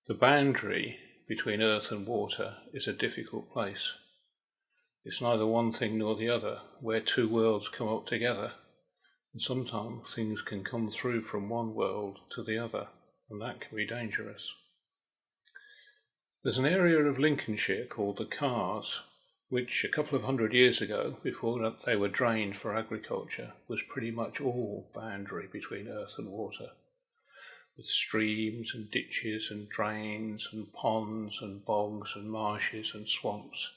The boundary between earth and water is a difficult place. It's neither one thing nor the other, where two worlds come up together, and sometimes things can come through from one world to the other, and that can be dangerous. There's an area of Lincolnshire called the Cars, which a couple of hundred years ago, before they were drained for agriculture, was pretty much all boundary between earth and water, with streams and ditches and drains and ponds and bogs and marshes and swamps.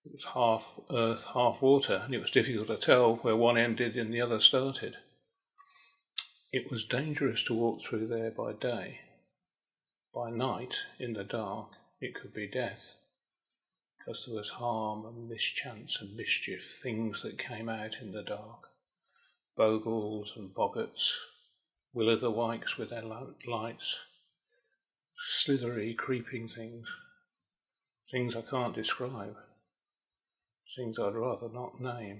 It was half earth, half water, and it was difficult to tell where one ended and the other started. It was dangerous to walk through there by day. By night, in the dark, it could be death, because there was harm and mischance and mischief, things that came out in the dark. Bogles and boggarts, will-o'-the-wykes with their lights, slithery, creeping things I can't describe, things I'd rather not name.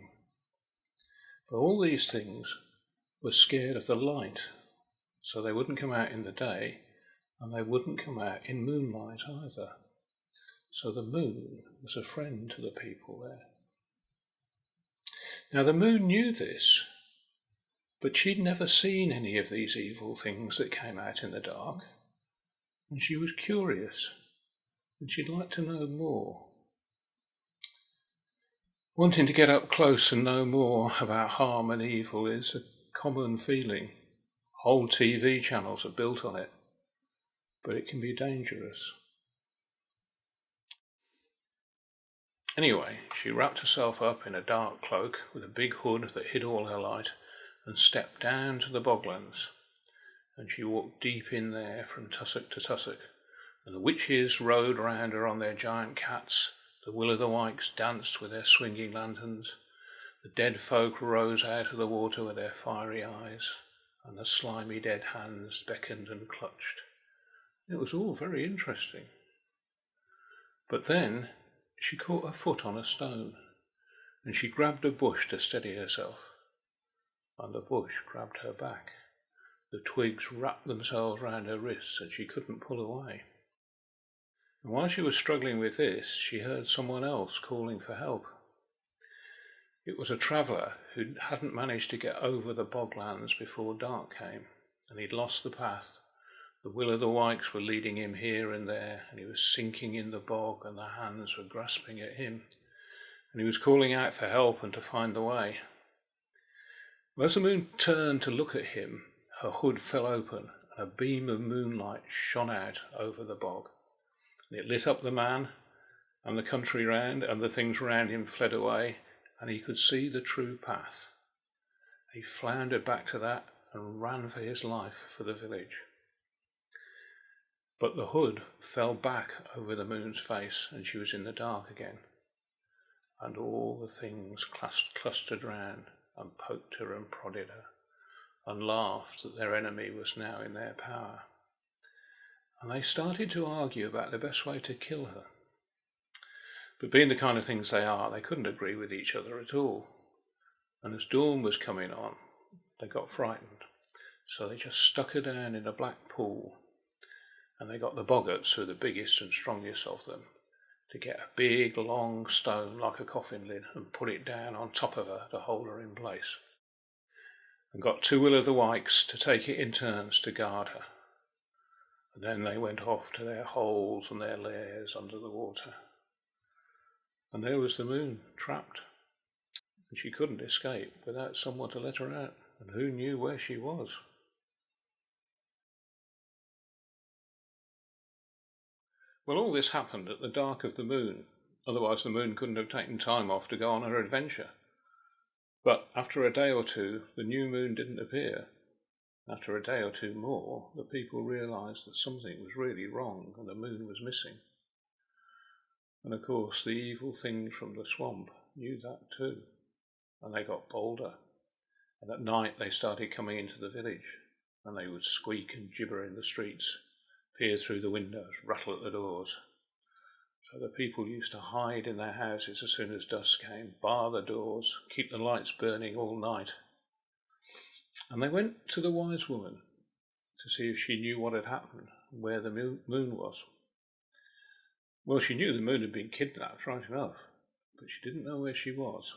But all these things were scared of the light, so they wouldn't come out in the day, and they wouldn't come out in moonlight either. So the moon was a friend to the people there. Now the moon knew this, but she'd never seen any of these evil things that came out in the dark, and she was curious, and she'd like to know more. Wanting to get up close and know more about harm and evil is a common feeling. Whole TV channels are built on it, but it can be dangerous. Anyway, she wrapped herself up in a dark cloak with a big hood that hid all her light and stepped down to the boglands. And she walked deep in there from tussock to tussock, and the witches rode round her on their giant cats, the will-o'-the-wykes danced with their swinging lanterns, the dead folk rose out of the water with their fiery eyes, and the slimy dead hands beckoned and clutched. It was all very interesting. But then she caught her foot on a stone, and she grabbed a bush to steady herself, and the bush grabbed her back. The twigs wrapped themselves round her wrists, and she couldn't pull away. And while she was struggling with this, she heard someone else calling for help. It was a traveller who hadn't managed to get over the boglands before dark came, and he'd lost the path. The will-o'-the-wykes were leading him here and there, and he was sinking in the bog, and the hands were grasping at him, and he was calling out for help and to find the way. Well, as the moon turned to look at him, her hood fell open, and a beam of moonlight shone out over the bog. And it lit up the man, and the country round, and the things round him fled away, and he could see the true path. He floundered back to that and ran for his life for the village. But the hood fell back over the moon's face, and she was in the dark again. And all the things clustered round and poked her and prodded her, and laughed that their enemy was now in their power. And they started to argue about the best way to kill her. But being the kind of things they are, they couldn't agree with each other at all. And as dawn was coming on, they got frightened. So they just stuck her down in a black pool, and they got the boggarts, who were the biggest and strongest of them, to get a big long stone like a coffin lid and put it down on top of her to hold her in place, and got two will-o'-the-wykes to take it in turns to guard her. And then they went off to their holes and their lairs under the water. And there was the moon, trapped, and she couldn't escape without someone to let her out, and who knew where she was? Well, all this happened at the dark of the moon, otherwise the moon couldn't have taken time off to go on her adventure. But after a day or two, the new moon didn't appear. After a day or two more, the people realised that something was really wrong and the moon was missing. And of course, the evil things from the swamp knew that too, and they got bolder. And at night they started coming into the village, and they would squeak and gibber in the streets, peer through the windows, rattle at the doors. So the people used to hide in their houses as soon as dusk came, bar the doors, keep the lights burning all night. And they went to the wise woman to see if she knew what had happened. where the moon was. Well, she knew the moon had been kidnapped, right enough, but she didn't know where she was.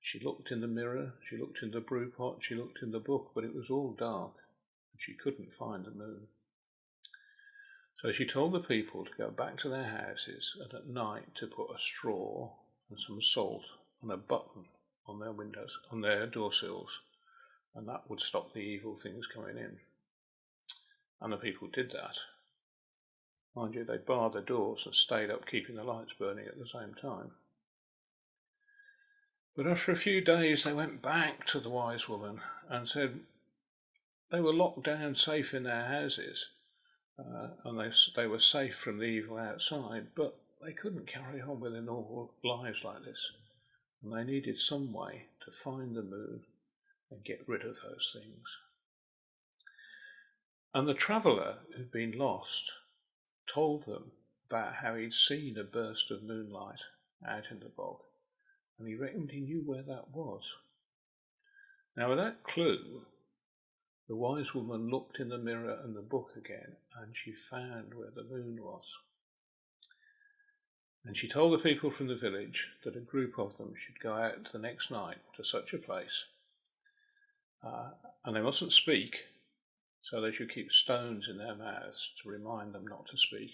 She looked in the mirror, she looked in the brew pot, she looked in the book, but it was all dark, and she couldn't find the moon. So she told the people to go back to their houses and at night to put a straw and some salt on a button on their windows, on their door sills, and that would stop the evil things coming in. And the people did that. Mind you, they barred the doors and stayed up keeping the lights burning at the same time. But after a few days they went back to the wise woman and said they were locked down safe in their houses and they were safe from the evil outside, but they couldn't carry on with their normal lives like this, and they needed some way to find the moon and get rid of those things. And the traveller who'd been lost told them about how he'd seen a burst of moonlight out in the bog, and he reckoned he knew where that was. Now with that clue, the wise woman looked in the mirror and the book again, and she found where the moon was. And she told the people from the village that a group of them should go out the next night to such a place, and they mustn't speak, so they should keep stones in their mouths to remind them not to speak.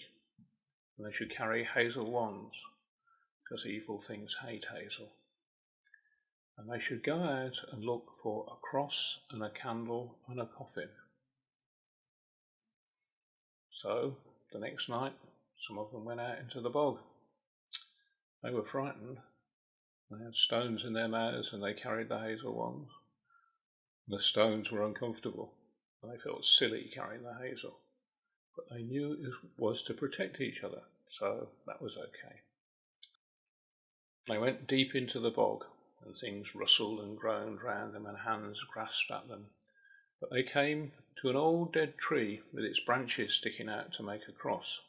And they should carry hazel wands, because evil things hate hazel. And they should go out and look for a cross and a candle and a coffin. So the next night, some of them went out into the bog. They were frightened. They had stones in their mouths and they carried the hazel wands. The stones were uncomfortable. They felt silly carrying the hazel, but they knew it was to protect each other, so that was okay. They went deep into the bog, and things rustled and groaned round them, and hands grasped at them. But they came to an old dead tree with its branches sticking out to make a cross.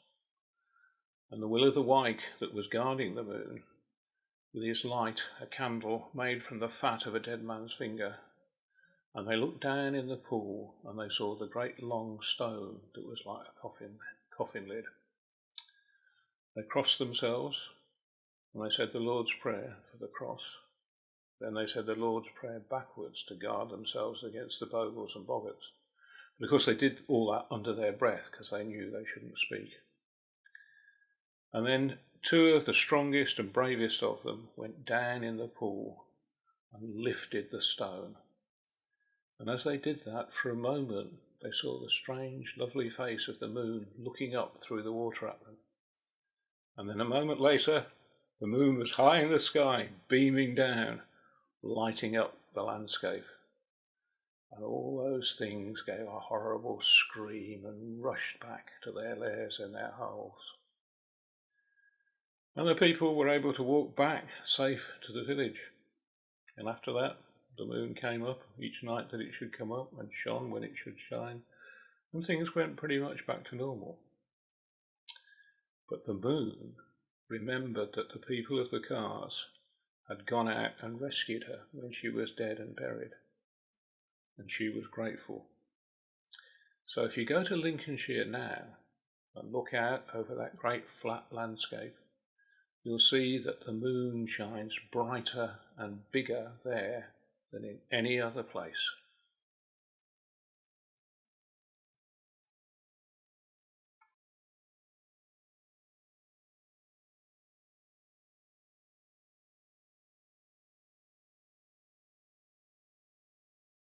And the will o' the wyke that was guarding the moon, with his light, a candle made from the fat of a dead man's finger. And they looked down in the pool, and they saw the great long stone that was like a coffin lid. They crossed themselves, and they said the Lord's Prayer for the cross. Then they said the Lord's Prayer backwards to guard themselves against the bogles and boggarts. But of course they did all that under their breath, because they knew they shouldn't speak. And then 2 of the strongest and bravest of them went down in the pool and lifted the stone. And as they did that, for a moment, they saw the strange, lovely face of the moon looking up through the water at them. And then a moment later, the moon was high in the sky, beaming down, lighting up the landscape. And all those things gave a horrible scream and rushed back to their lairs in their holes. And the people were able to walk back safe to the village. And after that, the moon came up each night that it should come up and shone when it should shine, and things went pretty much back to normal. But the moon remembered that the people of the cars had gone out and rescued her when she was dead and buried, and she was grateful. So if you go to Lincolnshire now and look out over that great flat landscape, you'll see that the moon shines brighter and bigger there than in any other place.